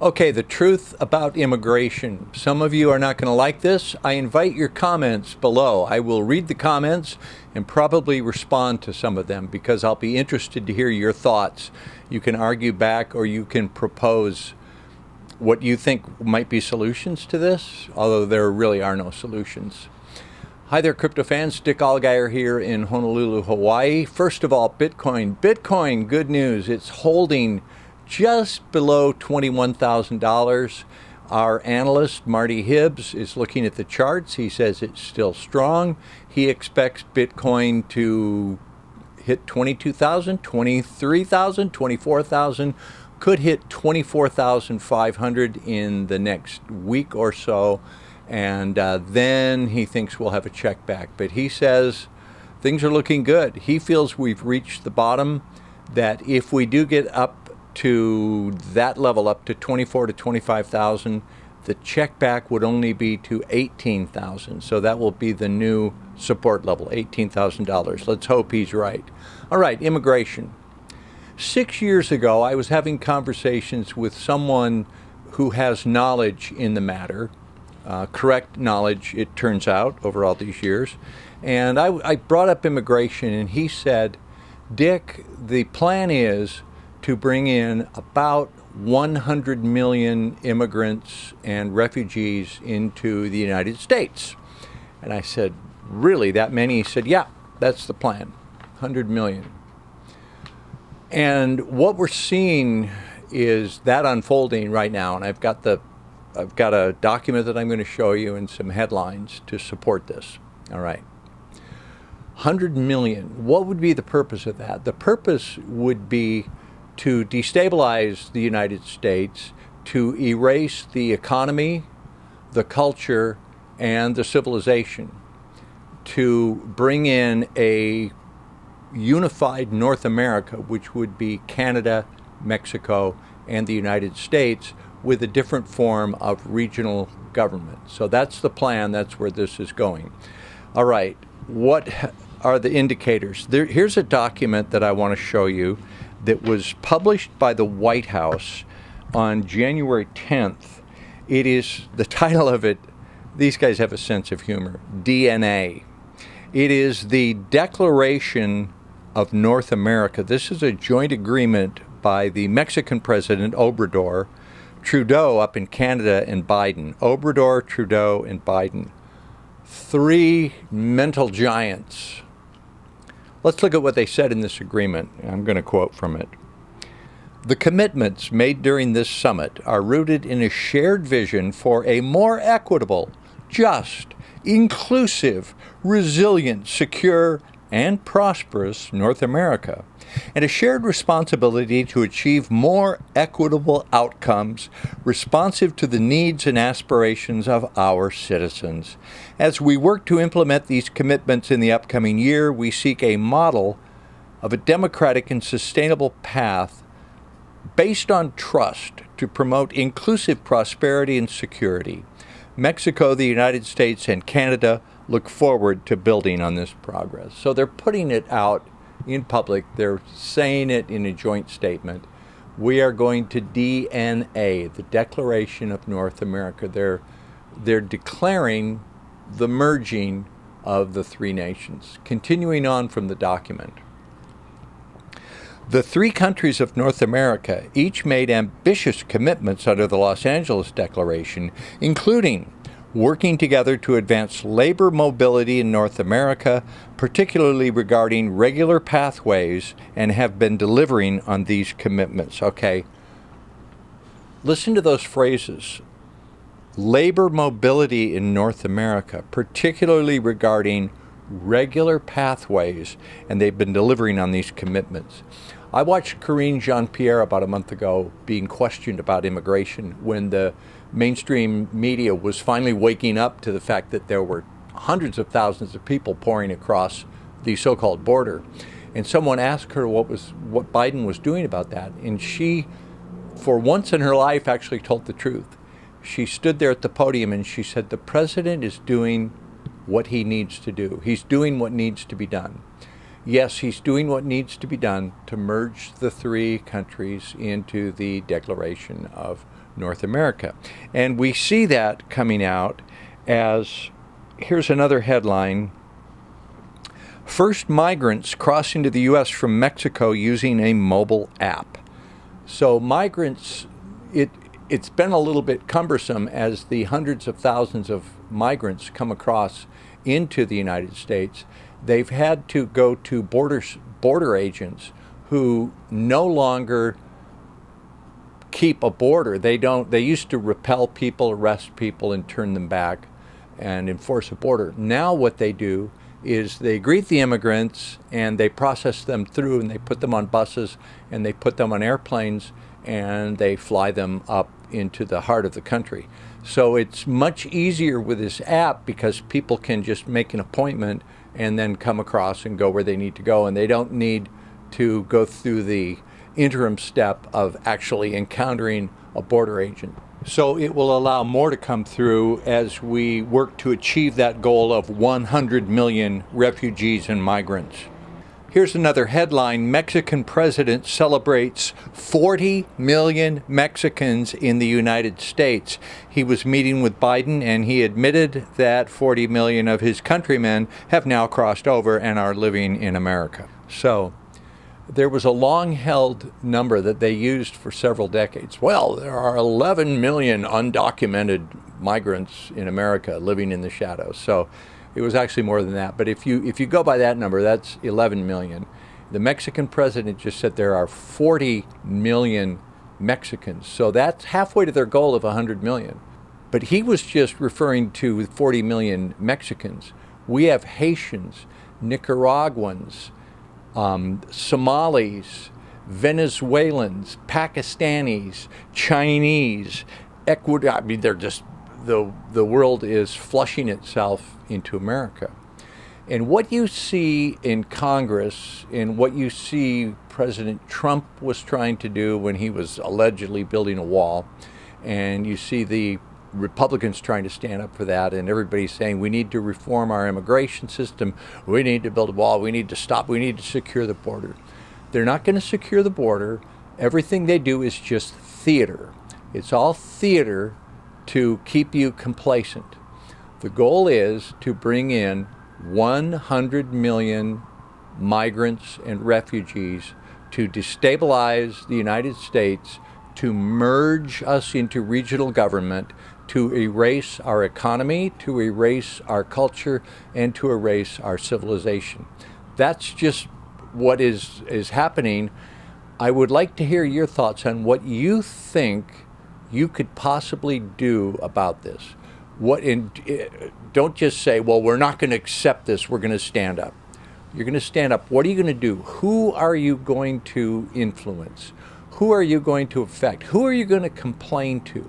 Okay, the truth about immigration. Some of you are not going to like this. I invite your comments below. I will read the comments and probably respond to some of them because I'll be interested to hear your thoughts. You can argue back or you can propose what you think might be solutions to this, although there really are no solutions. Hi there, crypto fans. Dick Allgire here in Honolulu, Hawaii. First of all, Bitcoin. Bitcoin, good news. It's holding just below $21,000. Our analyst, Marty Hibbs, is looking at the charts. He says it's still strong. He expects Bitcoin to hit 22,000, 23,000, 24,000, could hit 24,500 in the next week or so. And then he thinks we'll have a check back. But he says things are looking good. He feels we've reached the bottom, that if we do get up to that level, up to 24 to 25,000, the check back would only be to 18,000. So that will be the new support level, $18,000. Let's hope he's right. All right, immigration. 6 years ago, I was having conversations with someone who has knowledge in the matter, correct knowledge, it turns out, over all these years. And I brought up immigration, and he said, Dick, the plan is to bring in about 100 million immigrants and refugees into the United States. And I said, really, that many? He said, yeah, that's the plan, 100 million. And what we're seeing is that unfolding right now. And I've got a document that I'm going to show you and some headlines to support this. All right. 100 million. What would be the purpose of that? The purpose would be to destabilize the United States, to erase the economy, the culture, and the civilization, to bring in a unified North America, which would be Canada, Mexico, and the United States, with a different form of regional government. So that's the plan. That's where this is going. All right. What are the indicators? Here's a document that I want to show you that was published by the White House on January 10th. It is, the title of it, these guys have a sense of humor, DNA. It is the Declaration of North America. This is a joint agreement by the Mexican President Obrador, Trudeau up in Canada, and Biden. Obrador, Trudeau, and Biden. Three mental giants. Let's look at what they said in this agreement. I'm going to quote from it. The commitments made during this summit are rooted in a shared vision for a more equitable, just, inclusive, resilient, secure, and prosperous North America, and a shared responsibility to achieve more equitable outcomes responsive to the needs and aspirations of our citizens. As we work to implement these commitments in the upcoming year, we seek a model of a democratic and sustainable path based on trust to promote inclusive prosperity and security. Mexico, the United States, and Canada look forward to building on this progress. So they're putting it out in public. They're saying it in a joint statement. We are going to DNA, the Declaration of North America. They're declaring the merging of the three nations. Continuing on from the document. The three countries of North America each made ambitious commitments under the Los Angeles Declaration, including working together to advance labor mobility in North America, particularly regarding regular pathways, and have been delivering on these commitments. Okay, listen to those phrases. Labor mobility in North America, particularly regarding regular pathways, and they've been delivering on these commitments. I watched Karine Jean-Pierre about a month ago being questioned about immigration when the mainstream media was finally waking up to the fact that there were hundreds of thousands of people pouring across the so-called border. And someone asked her what Biden was doing about that. And she, for once in her life, actually told the truth. She stood there at the podium and she said, the president is doing what he needs to do. He's doing what needs to be done. yes, he's doing what needs to be done to merge the three countries into the Declaration of North America. And we see that coming out as, here's another headline: first migrants cross into the U.S. from Mexico using a mobile app. So migrants, it's been a little bit cumbersome as the hundreds of thousands of migrants come across into the United States. They've had to go to border agents who no longer keep a border. They used to repel people, arrest people, and turn them back and enforce a border. Now what they do is they greet the immigrants and they process them through, and they put them on buses and they put them on airplanes and they fly them up into the heart of the country. So it's much easier with this app because people can just make an appointment and then come across and go where they need to go, and they don't need to go through the interim step of actually encountering a border agent. So it will allow more to come through as we work to achieve that goal of 100 million refugees and migrants. Here's another headline: Mexican president celebrates 40 million Mexicans in the United States. He was meeting with Biden and he admitted that 40 million of his countrymen have now crossed over and are living in America. So there was a long-held number that they used for several decades. Well, there are 11 million undocumented migrants in America living in the shadows. So it was actually more than that. But if you go by that number, that's 11 million. The Mexican president just said there are 40 million Mexicans. So that's halfway to their goal of 100 million. But he was just referring to 40 million Mexicans. We have Haitians, Nicaraguans, Somalis, Venezuelans, Pakistanis, Chinese, Ecuador. I mean, they're just, the world is flushing itself into America. And what you see in Congress and what you see President Trump was trying to do when he was allegedly building a wall, and you see the Republicans trying to stand up for that, and everybody's saying we need to reform our immigration system, we need to build a wall, we need to stop, we need to secure the border. They're not going to secure the border. Everything they do is just theater. It's all theater to keep you complacent. The goal is to bring in 100 million migrants and refugees to destabilize the United States, to merge us into regional government, to erase our economy, to erase our culture, and to erase our civilization. That's just what is happening. I would like to hear your thoughts on what you think you could possibly do about this. Don't just say, well, we're not going to accept this, we're going to stand up. You're going to stand up. What are you going to do? Who are you going to influence? Who are you going to affect? Who are you going to complain to?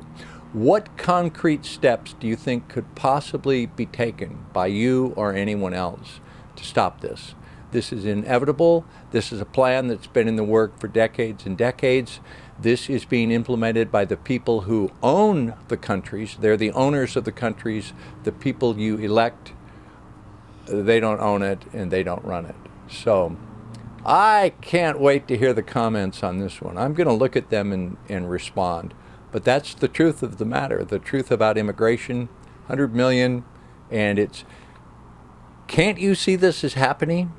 What concrete steps do you think could possibly be taken by you or anyone else to stop this? This is inevitable. This is a plan that's been in the work for decades and decades. This is being implemented by the people who own the countries. They're the owners of the countries. The people you elect, they don't own it and they don't run it. So I can't wait to hear the comments on this one. I'm going to look at them and respond. But that's the truth of the matter, the truth about immigration, 100 million, and it's, can't you see this is happening?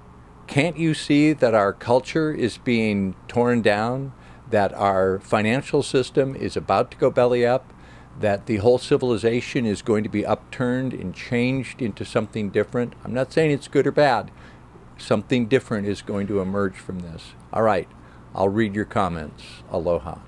Can't you see that our culture is being torn down, that our financial system is about to go belly up, that the whole civilization is going to be upturned and changed into something different? I'm not saying it's good or bad. Something different is going to emerge from this. All right, I'll read your comments. Aloha.